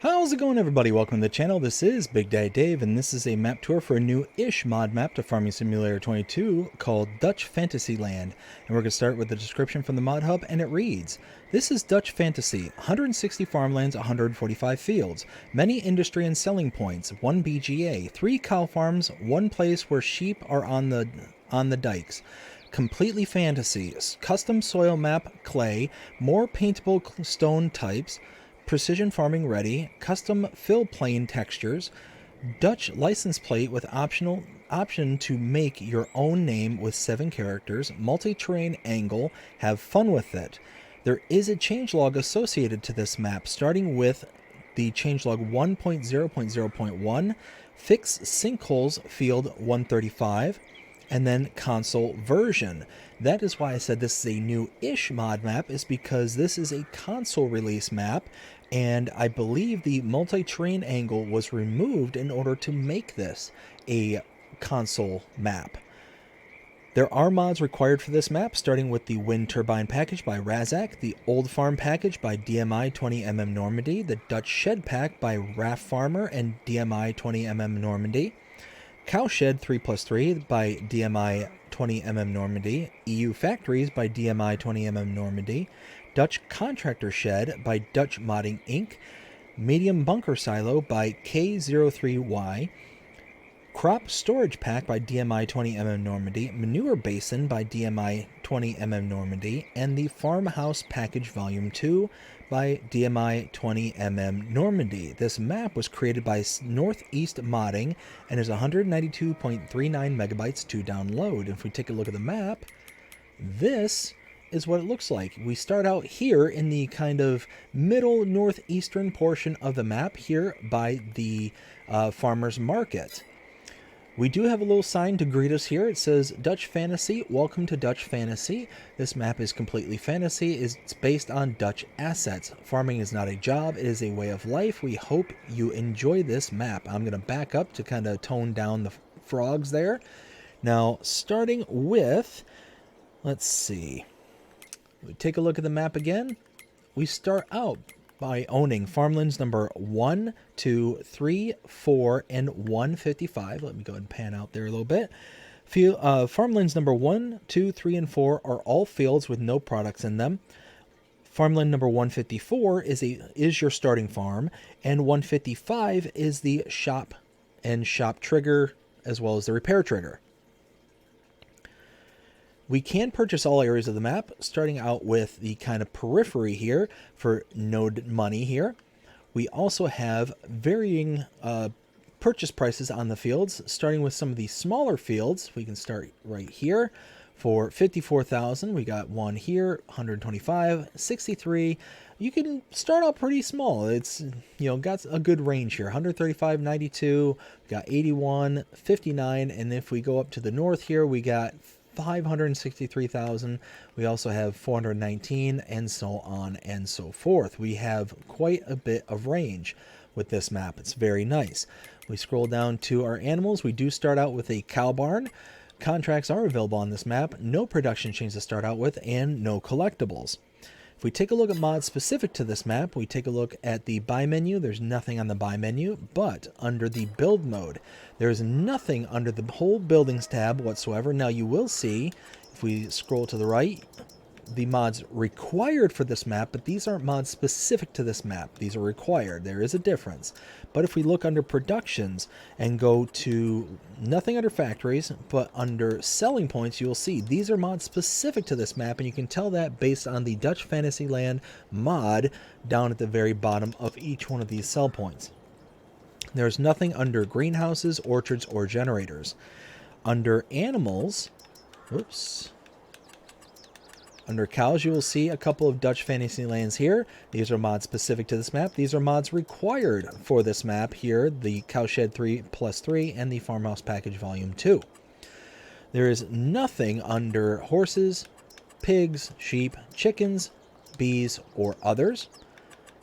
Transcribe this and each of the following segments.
How's it going, everybody? Welcome to the channel. This is Big Daddy Dave, and this is a map tour for a new-ish mod map to Farming Simulator 22 called Dutch FantasyLand. And we're going to start with the description from the mod hub, and it reads, "This is Dutch Fantasy, 160 farmlands, 145 fields, many industry and selling points, 1 BGA, 3 cow farms, 1 place where sheep are on the dikes. Completely fantasy, custom soil map, clay, more paintable stone types, precision farming ready, custom fill plane textures, Dutch license plate with option to make your own name with 7 characters, multi-terrain angle, have fun with it. There is a changelog associated to this map, starting with the changelog 1.0.0.1, fix sinkholes field 135, and then console version. That is why I said this is a new-ish mod map, is because this is a console release map, and I believe the multi-terrain angle was removed in order to make this a console map. There are mods required for this map, starting with the Wind Turbine package by Razak, the Old Farm package by DMI 20mm Normandy, the Dutch Shed pack by Raff Farmer and DMI 20mm Normandy, Cowshed 3+3 by DMI 20mm Normandy, EU Factories by DMI 20mm Normandy, Dutch Contractor Shed by Dutch Modding Inc., Medium Bunker Silo by K03Y, Crop Storage Pack by DMI 20mm Normandy, Manure Basin by DMI 20mm Normandy, and the Farmhouse Package Volume 2 by DMI 20mm Normandy. This map was created by Northeast Modding and is 192.39 megabytes to download. If we take a look at the map, this is what it looks like. We start out here in the kind of middle northeastern portion of the map here by the farmer's market. We do have a little sign to greet us here. It says, "Dutch Fantasy, welcome to Dutch Fantasy. This map is completely fantasy. It's based on Dutch assets. Farming is not a job, it is a way of life. We hope you enjoy this map." I'm going to back up to kind of tone down the frogs there. Now, starting with, let's see. We take a look at the map again. We start out by owning farmlands number 1, 2, 3, 4, and 155. Let me go ahead and pan out there a little bit. Farmlands number 1, 2, 3, and 4 are all fields with no products in them. Farmland number 154 is your starting farm, and 155 is the shop and shop trigger, as well as the repair trigger. We can purchase all areas of the map, starting out with the kind of periphery here for no money here. We also have varying purchase prices on the fields, starting with some of the smaller fields. We can start right here for 54,000. We got one here, 125, 63. You can start out pretty small. It's, got a good range here. 135, 92, we got 81, 59, and if we go up to the north here, we got 563,000. We also have 419, and so on and so forth. We have quite a bit of range with this map. It's very nice. We scroll down to our animals. We do start out with a cow barn. Contracts are available on this map. No production chains to start out with, and no collectibles. If we take a look at mods specific to this map, we take a look at the buy menu. There's nothing on the buy menu, but under the build mode, there's nothing under the whole buildings tab whatsoever. Now you will see, if we scroll to the right, the mods required for this map, but these aren't mods specific to this map. These are required. There is a difference. But if we look under productions and go to nothing under factories, but under selling points, you'll see these are mods specific to this map, and you can tell that based on the Dutch FantasyLand mod down at the very bottom of each one of these sell points. There's nothing under greenhouses, orchards, or generators. Under animals, under cows, you will see a couple of Dutch Fantasylands here. These are mods specific to this map. These are mods required for this map here, the Cowshed 3+3 and the Farmhouse Package Volume 2. There is nothing under horses, pigs, sheep, chickens, bees, or others.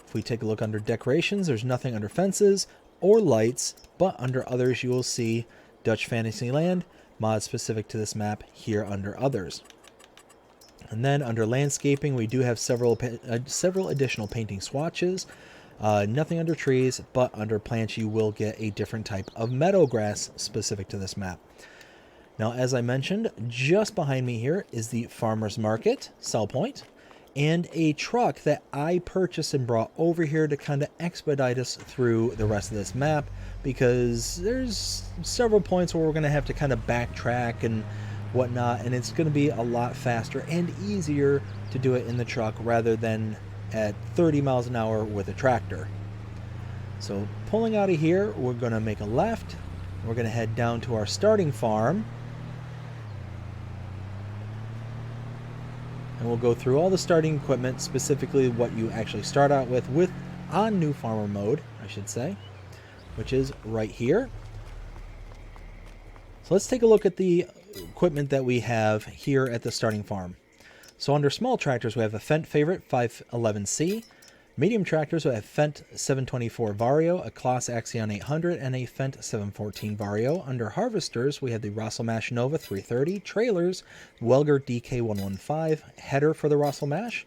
If we take a look under decorations, there's nothing under fences or lights, but under others you will see Dutch Fantasyland, mods specific to this map here under others. And then under landscaping, we do have several additional painting swatches. Nothing under trees, but under plants you will get a different type of meadow grass specific to this map. Now, as I mentioned, just behind me here is the farmer's market sell point and a truck that I purchased and brought over here to kind of expedite us through the rest of this map, because there's several points where we're going to have to kind of backtrack and whatnot, and it's going to be a lot faster and easier to do it in the truck rather than at 30 miles an hour with a tractor. So pulling out of here, we're going to make a left. We're going to head down to our starting farm. And we'll go through all the starting equipment, specifically what you actually start out with on new farmer mode, I should say, which is right here. So let's take a look at the equipment that we have here at the starting farm. So under small tractors, we have a Fendt Favorite 511C. Medium tractors, we have Fendt 724 Vario, a Claas Axion 800, and a Fendt 714 Vario. Under harvesters, we have the Rosselmash Nova 330. Trailers, Welger DK115. Header for the Rosselmash.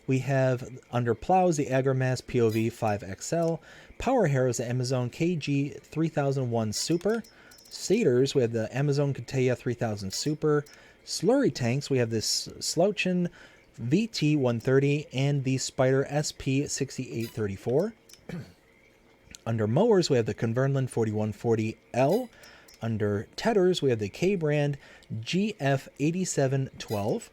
We have under plows, the Agramass POV 5XL. Power harrows, the Amazon KG 3001 Super. Seeders, we have the Amazon Kateya 3000 Super. Slurry tanks, we have this Slouchin VT130 and the Spider SP6834. Under mowers, we have the Convernland 4140L. Under tedders, we have the K-brand GF8712.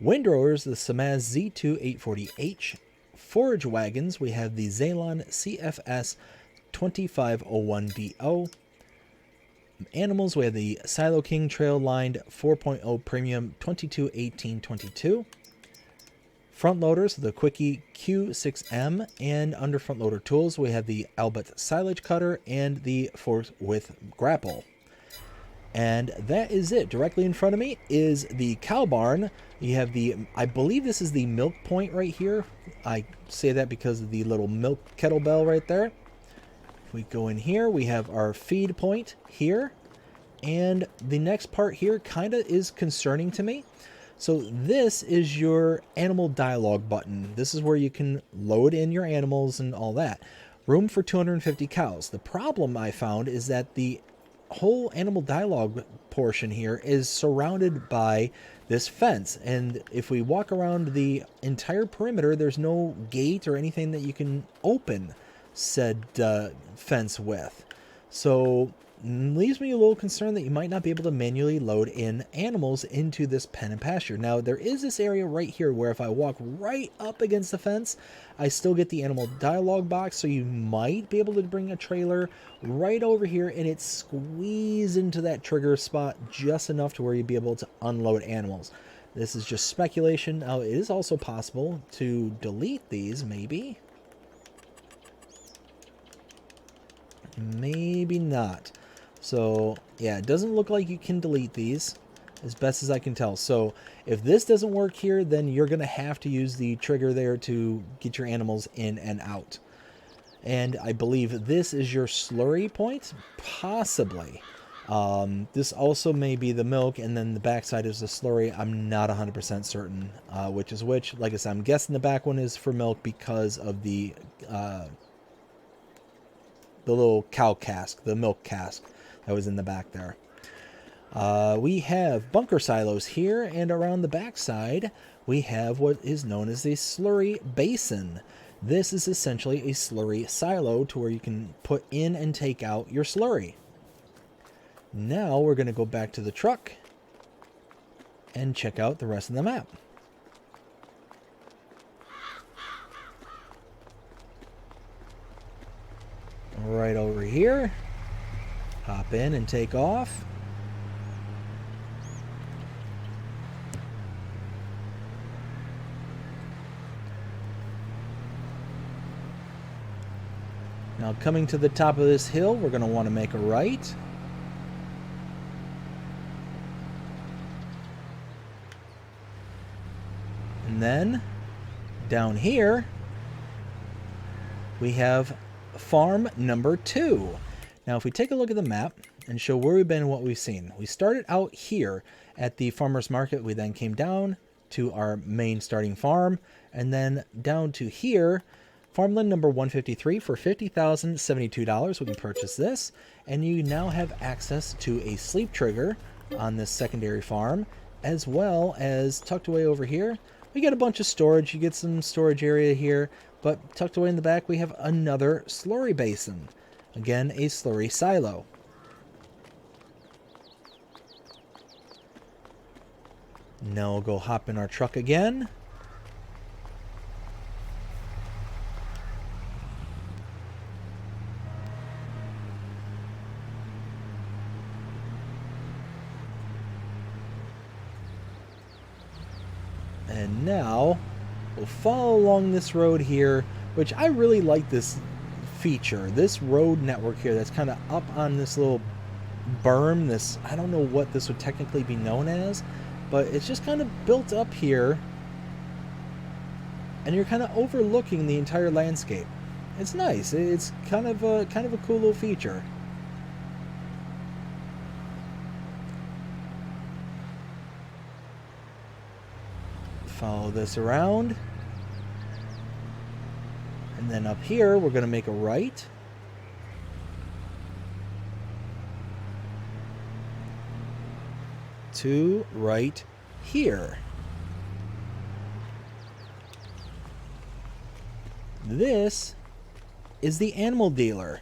Windrowers, the Samaz Z2 840H. Forage wagons, we have the Zalon CFS 2501DO. Animals, we have the Silo King Trail Lined 4.0 Premium 221822. Front loaders, the Quickie Q6M, and under front loader tools, we have the Albert Silage Cutter and the Fork with Grapple. And that is it. Directly in front of me is the cow barn. You have the, I believe this is the milk point right here. I say that because of the little milk kettlebell right there. If we go in here, we have our feed point here. And the next part here kind of is concerning to me. So this is your animal dialogue button. This is where you can load in your animals and all that. Room for 250 cows. The problem I found is that the whole animal dialogue portion here is surrounded by this fence. And if we walk around the entire perimeter, there's no gate or anything that you can open said fence with. So leaves me a little concerned that you might not be able to manually load in animals into this pen and pasture. Now, there is this area right here where if I walk right up against the fence, I still get the animal dialogue box, so you might be able to bring a trailer right over here and it squeeze into that trigger spot just enough to where you'd be able to unload animals. This is just speculation. Now, it is also possible to delete these, maybe. Maybe not. So, yeah, it doesn't look like you can delete these, as best as I can tell. So, if this doesn't work here, then you're going to have to use the trigger there to get your animals in and out. And I believe this is your slurry point? Possibly. This also may be the milk, and then the backside is the slurry. I'm not 100% certain which is which. Like I said, I'm guessing the back one is for milk because of the little cow cask, the milk cask that was in the back there. We have bunker silos here, and around the backside we have what is known as a slurry basin. This is essentially a slurry silo to where you can put in and take out your slurry. Now we're going to go back to the truck and check out the rest of the map. Right over here, hop in and take off. Now coming to the top of this hill, we're going to want to make a right. And then down here, we have farm number 2. Now, if we take a look at the map and show where we've been and what we've seen, we started out here at the farmer's market. We then came down to our main starting farm, and then down to here Farmland number 153 for $50,072. We can purchase this, and you now have access to a sleep trigger on this secondary farm, as well as tucked away over here. We get a bunch of storage. You get some storage area here, but tucked away in the back, we have another slurry basin. Again, a slurry silo. Now we'll go hop in our truck again. And now we'll follow along this road here, which I really like this feature, this road network here that's kind of up on this little berm. This, I don't know what this would technically be known as, but it's just kind of built up here, and you're kind of overlooking the entire landscape. It's nice. It's kind of a cool little feature. Follow this around, and then up here we're going to make a right. To right here. This is the animal dealer.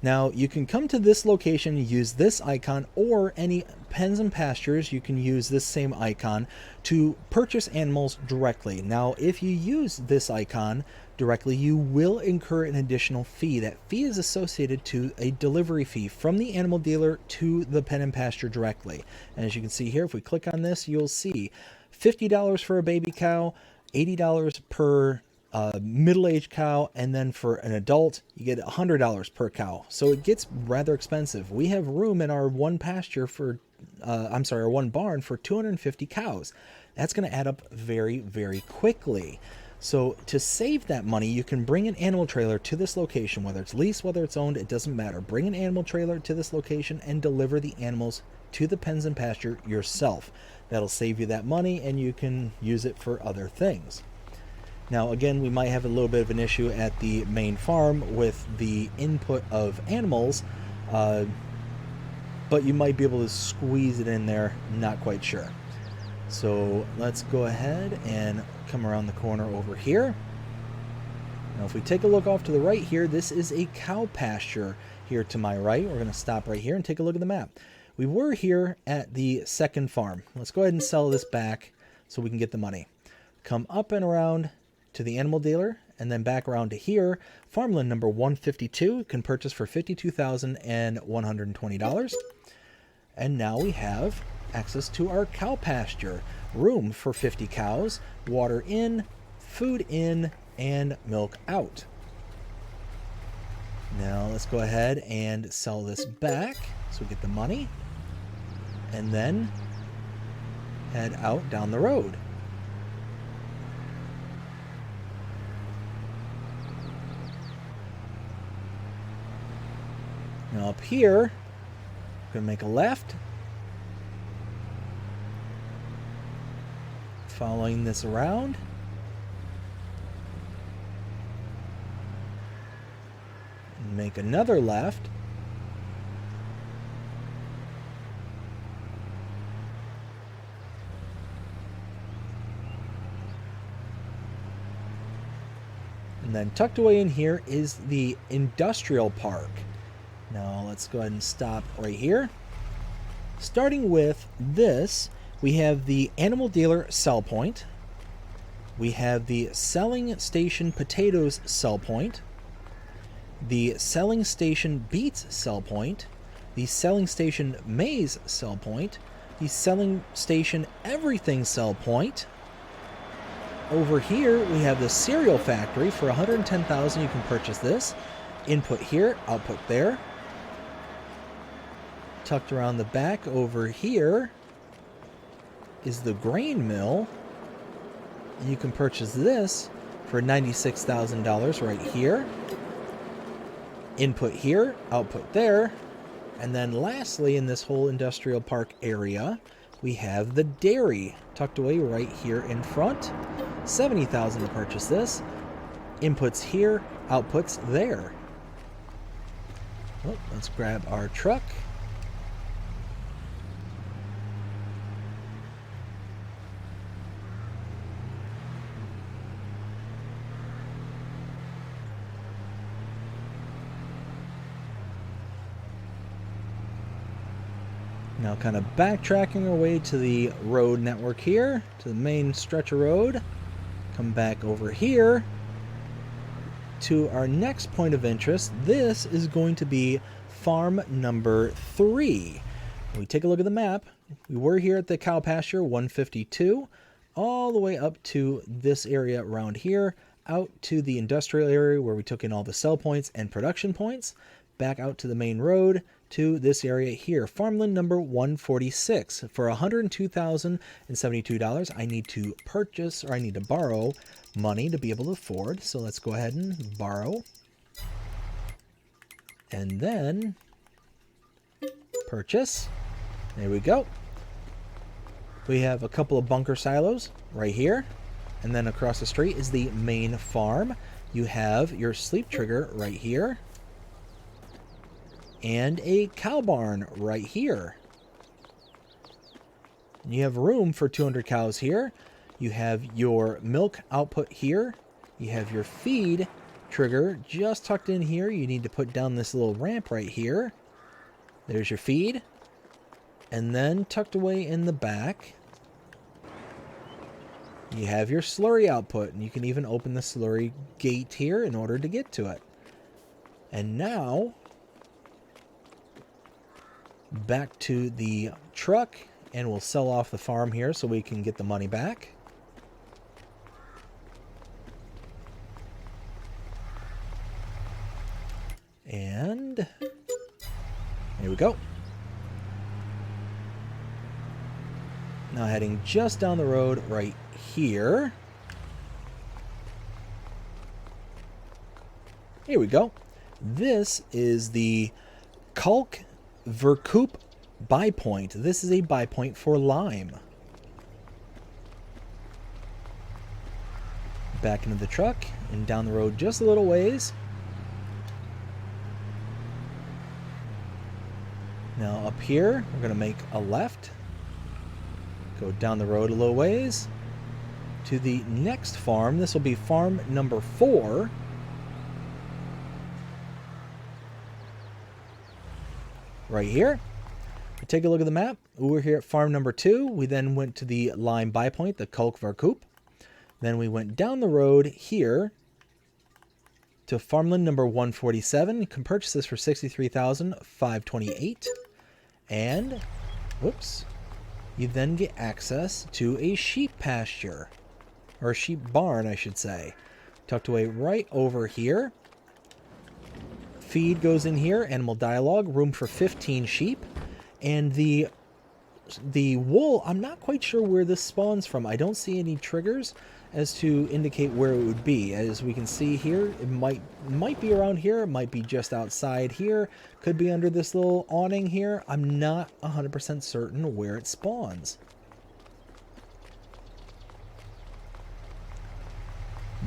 Now you can come to this location, use this icon, or any pens and pastures, you can use this same icon to purchase animals directly. Now if you use this icon directly, you will incur an additional fee. That fee is associated to a delivery fee from the animal dealer to the pen and pasture directly. And as you can see here, if we click on this, you'll see $50 for a baby cow, $80 per middle-aged cow, and then for an adult you get $100 per cow. So it gets rather expensive. We have room in our one pasture for our one barn for 250 cows. That's going to add up very, very quickly. So to save that money, you can bring an animal trailer to this location, whether it's leased, whether it's owned, it doesn't matter. Bring an animal trailer to this location and deliver the animals to the pens and pasture yourself. That'll save you that money, and you can use it for other things. Now again, we might have a little bit of an issue at the main farm with the input of animals, but you might be able to squeeze it in there, not quite sure. So let's go ahead and come around the corner over here. Now if we take a look off to the right here, this is a cow pasture here to my right. We're going to stop right here and take a look at the map. We were here at the second farm. Let's go ahead and sell this back so we can get the money. Come up and around to the animal dealer, and then back around to here. Farmland number 152 can purchase for $52,120. And now we have access to our cow pasture. Room for 50 cows, water in, food in, and milk out. Now let's go ahead and sell this back so we get the money, and then head out down the road. Now up here, I'm going to make a left. Following this around. And make another left. And then tucked away in here is the industrial park. Now let's go ahead and stop right here. Starting with this, we have the animal dealer sell point. We have the selling station potatoes sell point. The selling station beets sell point. The selling station maize sell point. The selling station everything sell point. Over here we have the cereal factory for $110,000. You can purchase this. Input here, output there. Tucked around the back over here is the grain mill. You can purchase this for $96,000 right here. Input here, output there. And then lastly, in this whole industrial park area, we have the dairy tucked away right here in front. $70,000 to purchase this. Inputs here, outputs there. Oh, let's grab our truck. Now kind of backtracking our way to the road network here, to the main stretch of road. Come back over here to our next point of interest. This is going to be farm number 3. When we take a look at the map, we were here at the cow pasture 152, all the way up to this area around here, out to the industrial area where we took in all the sell points and production points, back out to the main road to this area here, farmland number 146. For $102,072, I need to purchase, or I need to borrow money to be able to afford. So let's go ahead and borrow. And then purchase. There we go. We have a couple of bunker silos right here. And then across the street is the main farm. You have your sleep trigger right here. And a cow barn right here. And you have room for 200 cows here. You have your milk output here. You have your feed trigger just tucked in here. You need to put down this little ramp right here. There's your feed. And then tucked away in the back, you have your slurry output. And you can even open the slurry gate here in order to get to it. And now, back to the truck, and we'll sell off the farm here so we can get the money back. And here we go. Now heading just down the road right here. Here we go. This is the Kalk Verkoop buy point. This is a buy point for lime. Back into the truck and down the road just a little ways. Now up here, we're going to make a left. Go down the road a little ways to the next farm. This will be farm number 4. Right here. We take a look at the map. We're here at farm number 2. We then went to the lime buy point, the Kalk Verkoop. Then we went down the road here to farmland number 147. You can purchase this for $63,528. And, whoops, you then get access to a sheep pasture, or a sheep barn, I should say, tucked away right over here. Feed goes in here, animal dialogue, room for 15 sheep, and the wool, I'm not quite sure where this spawns from. I don't see any triggers as to indicate where it would be. As we can see here, it might be around here, it might be just outside here, could be under this little awning here. I'm not 100% certain where it spawns.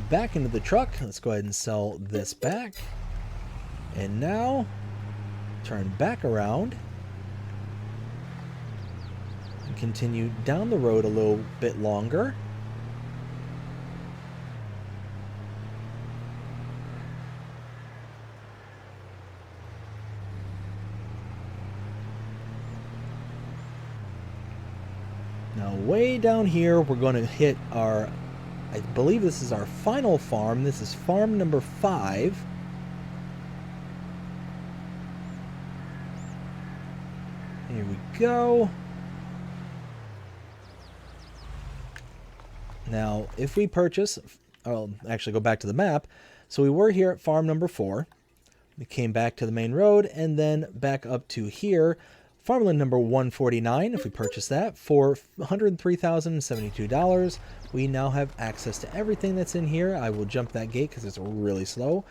Back into the truck. Let's go ahead and sell this back. And now, turn back around and continue down the road a little bit longer. Now, way down here, we're going to hit our, I believe this is our final farm. This is farm number 5. Here we go. Now, if we purchase, I'll actually go back to the map. So we were here at farm number 4. We came back to the main road and then back up to here. Farmland number 149, if we purchase that for $103,072, we now have access to everything that's in here. I will jump that gate because it's really slow.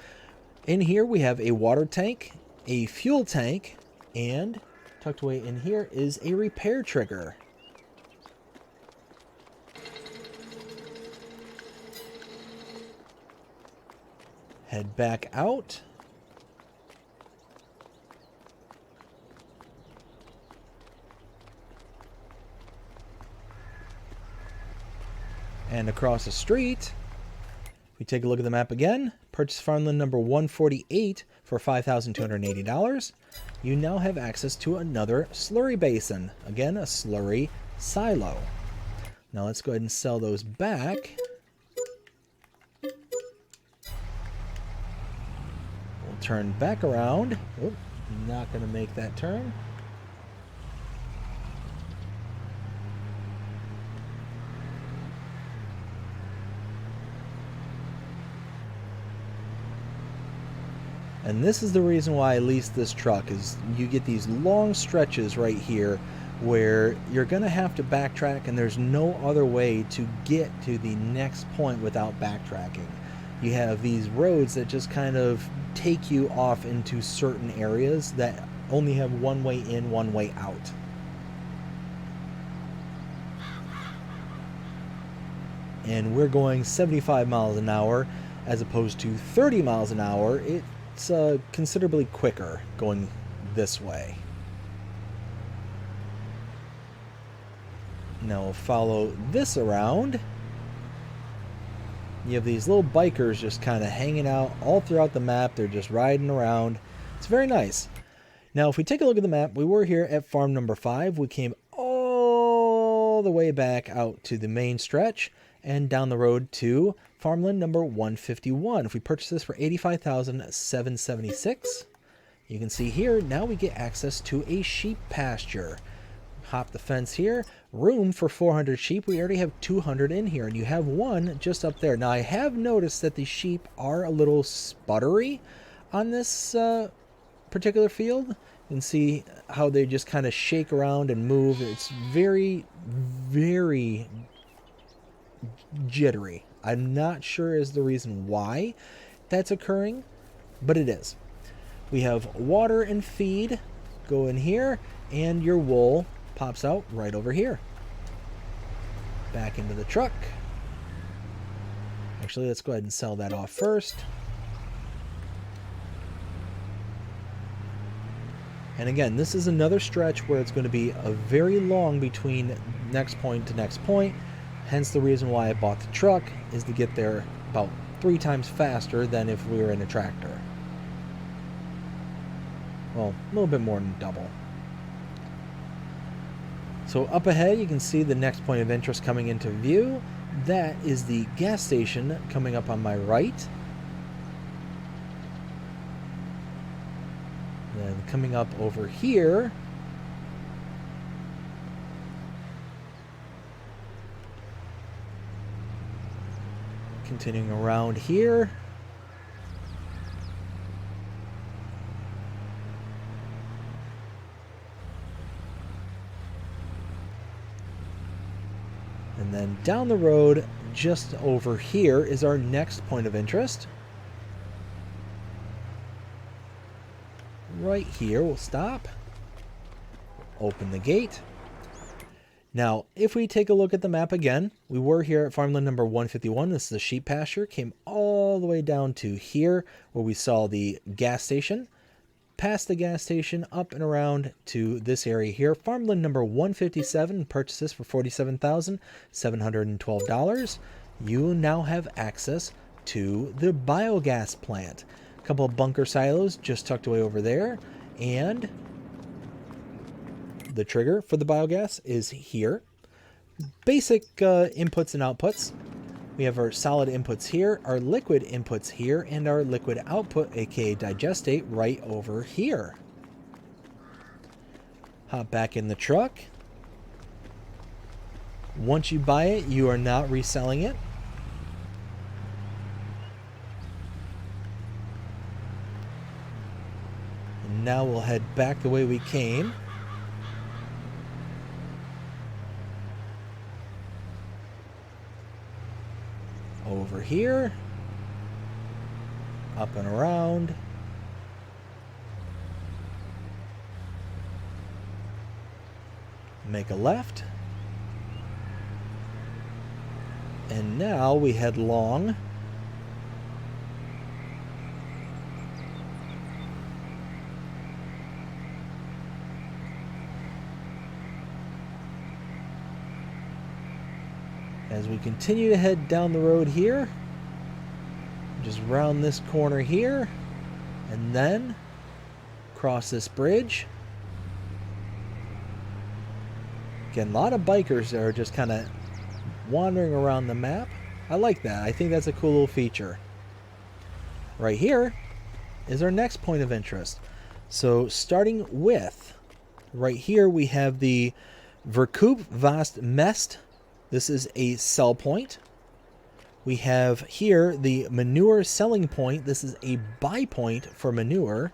In here, we have a water tank, a fuel tank, and tucked away in here is a repair trigger. Head back out. And across the street, we take a look at the map again. Purchase farmland number 148 for $5,280. You now have access to another slurry basin. Again, a slurry silo. Now let's go ahead and sell those back. We'll turn back around. Oh, not going to make that turn. And this is the reason why I lease this truck, is you get these long stretches right here where you're going to have to backtrack, and there's no other way to get to the next point without backtracking. You have these roads that just kind of take you off into certain areas that only have one way in, one way out. And we're going 75 miles an hour as opposed to 30 miles an hour. It's considerably quicker going this way. Now we'll follow this around. You have these little bikers just kind of hanging out all throughout the map. They're just riding around. It's very nice. Now if we take a look at the map, we were here at farm number 5. We came all the way back out to the main stretch and down the road to farmland number 151. If we purchase this for $85,776, you can see here now we get access to a sheep pasture. Hop the fence here. Room for 400 sheep. We already have 200 in here, and you have one just up there. Now I have noticed that the sheep are a little sputtery on this particular field. You can see how they just kind of shake around and move. It's very, very jittery. I'm not sure is the reason why that's occurring, but it is. We have water and feed go in here, and your wool pops out right over here. Back into the truck. Actually, let's go ahead and sell that off first. And again, this is another stretch where it's going to be a very long between next point to next point. Hence the reason why I bought the truck, is to get there about 3 times faster than if we were in a tractor. Well, a little bit more than double. So up ahead, you can see the next point of interest coming into view. That is the gas station coming up on my right. Then coming up over here, continuing around here, and then down the road just over here is our next point of interest. Right here, we'll stop, open the gate. Now, if we take a look at the map again, we were here at farmland number 151. This is the sheep pasture. Came all the way down to here where we saw the gas station. Past the gas station, up and around to this area here. Farmland number 157, purchased this for $47,712. You now have access to the biogas plant. A couple of bunker silos just tucked away over there, and the trigger for the biogas is here. Basic inputs and outputs. We have our solid inputs here, our liquid inputs here, and our liquid output, aka digestate, right over here. Hop back in the truck. Once you buy it, you are not reselling it. And now we'll head back the way we came. Over here, up and around, make a left, and now we head long As we continue to head down the road here, just round this corner here, and then cross this bridge. Again, a lot of bikers that are just kind of wandering around the map. I like that. I think that's a cool little feature. Right here is our next point of interest. So starting with, right here we have the Verkoop Vast Mest. This is a sell point. We have here the Manure selling point. This is a buy point for Manure.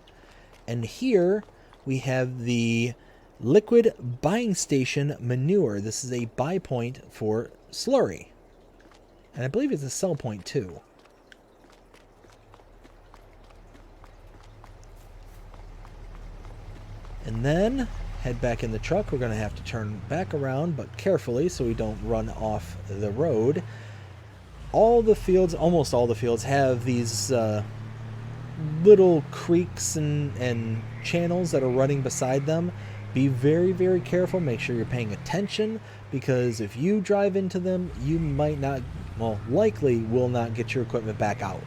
And here we have the Liquid Buying Station Manure. This is a buy point for Slurry. And I believe it's a sell point too. And then head back in the truck. We're going to have to turn back around, but carefully so we don't run off the road. All the fields, almost all the fields, have these little creeks and channels that are running beside them. Be very, very careful. Make sure you're paying attention, because if you drive into them, you might not, well, likely will not get your equipment back out.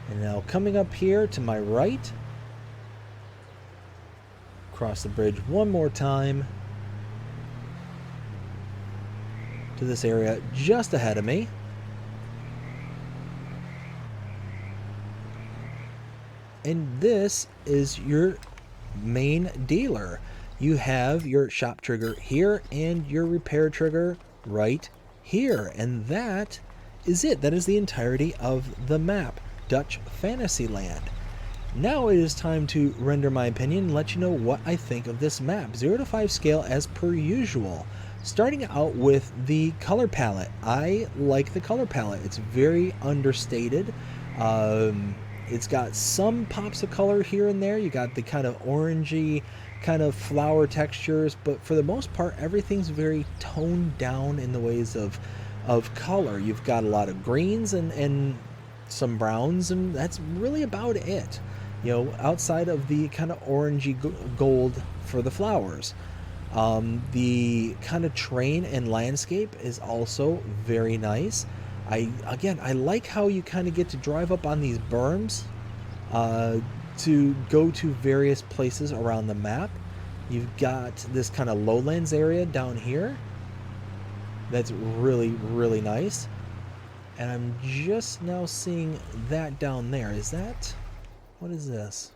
And now coming up here to my right, cross the bridge one more time to this area just ahead of me. And this is your main dealer. You have your shop trigger here and your repair trigger right here. And that is it. That is the entirety of the map, Dutch FantasyLand. Now it is time to render my opinion and let you know what I think of this map. 0 to 5 scale as per usual. Starting out with the color palette. I like the color palette. It's very understated. It's got some pops of color here and there. You got the kind of orangey kind of flower textures, but for the most part everything's very toned down in the ways of color. You've got a lot of greens and some browns, and that's really about it. You know, outside of the kind of orangey gold for the flowers. The kind of terrain and landscape is also very nice. I like how you kind of get to drive up on these berms to go to various places around the map. You've got this kind of lowlands area down here that's really, really nice. And I'm just now seeing that down there. Is that... what is this?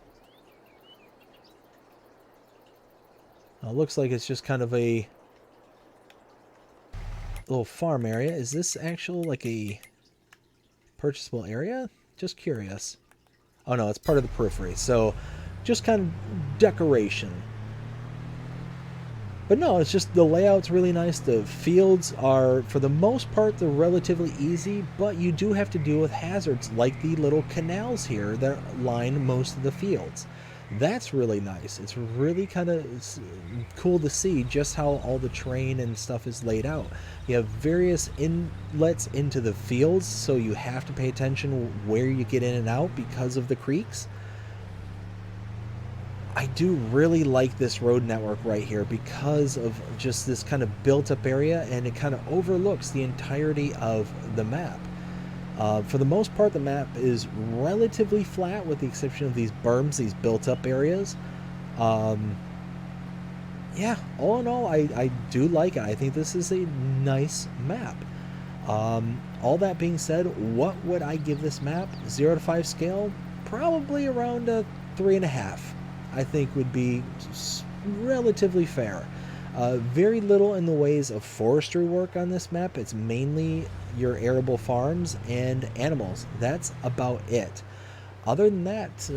It looks like it's just kind of a little farm area. Is this actual like a purchasable area? Just curious. Oh no, it's part of the periphery. So just kind of decoration. But no, it's just the layout's really nice. The fields are, for the most part, they're relatively easy, but you do have to deal with hazards like the little canals here that line most of the fields. That's really nice. It's really kind of cool to see just how all the terrain and stuff is laid out. You have various inlets into the fields, so you have to pay attention where you get in and out because of the creeks. I do really like this road network right here because of just this kind of built-up area, and it kind of overlooks the entirety of the map. For the most part, the map is relatively flat with the exception of these berms, these built-up areas. Yeah, all in all, I do like it. I think this is a nice map. All that being said, what would I give this map? 0 to 5 scale? Probably around a 3.5. I think would be relatively fair. Very little in the ways of forestry work on this map. It's mainly your arable farms and animals. That's about it. Other than that, you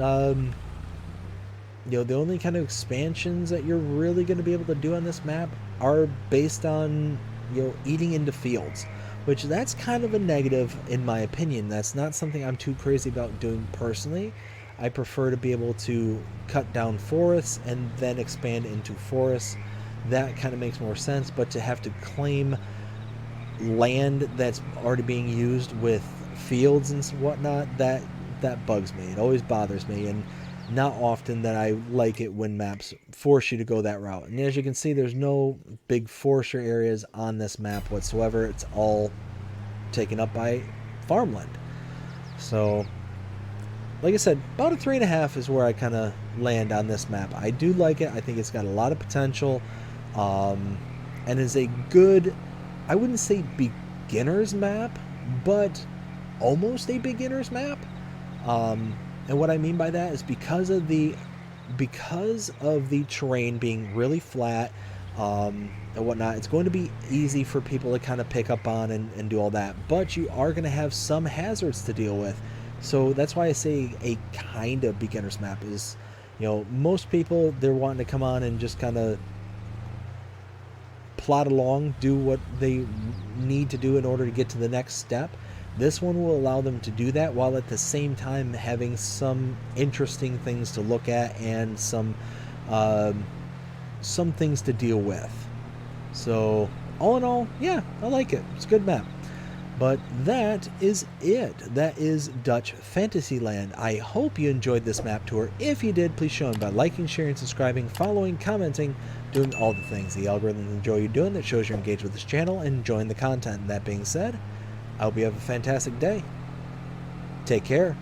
know, the only kind of expansions that you're really going to be able to do on this map are based on, you know, eating into fields, which that's kind of a negative in my opinion. That's not something I'm too crazy about doing personally. I prefer to be able to cut down forests and then expand into forests. That kind of makes more sense, but to have to claim land that's already being used with fields and whatnot, that bugs me. It always bothers me. And not often that I like it when maps force you to go that route. And as you can see, there's no big forester areas on this map whatsoever. It's all taken up by farmland. So, like I said, about a 3.5 is where I kind of land on this map. I do like it. I think it's got a lot of potential, and is a good, I wouldn't say beginner's map, but almost a beginner's map. And what I mean by that is because of the terrain being really flat, and whatnot, it's going to be easy for people to kind of pick up on and do all that. But you are going to have some hazards to deal with. So that's why I say a kind of beginner's map is, most people, they're wanting to come on and just kind of plot along, do what they need to do in order to get to the next step. This one will allow them to do that while at the same time having some interesting things to look at and some things to deal with. So all in all, yeah, I like it. It's a good map. But that is it. That is Dutch FantasyLand. I hope you enjoyed this map tour. If you did, please show them by liking, sharing, subscribing, following, commenting, doing all the things the algorithm enjoy you doing. That shows you're engaged with this channel and enjoying the content. That being said, I hope you have a fantastic day. Take care.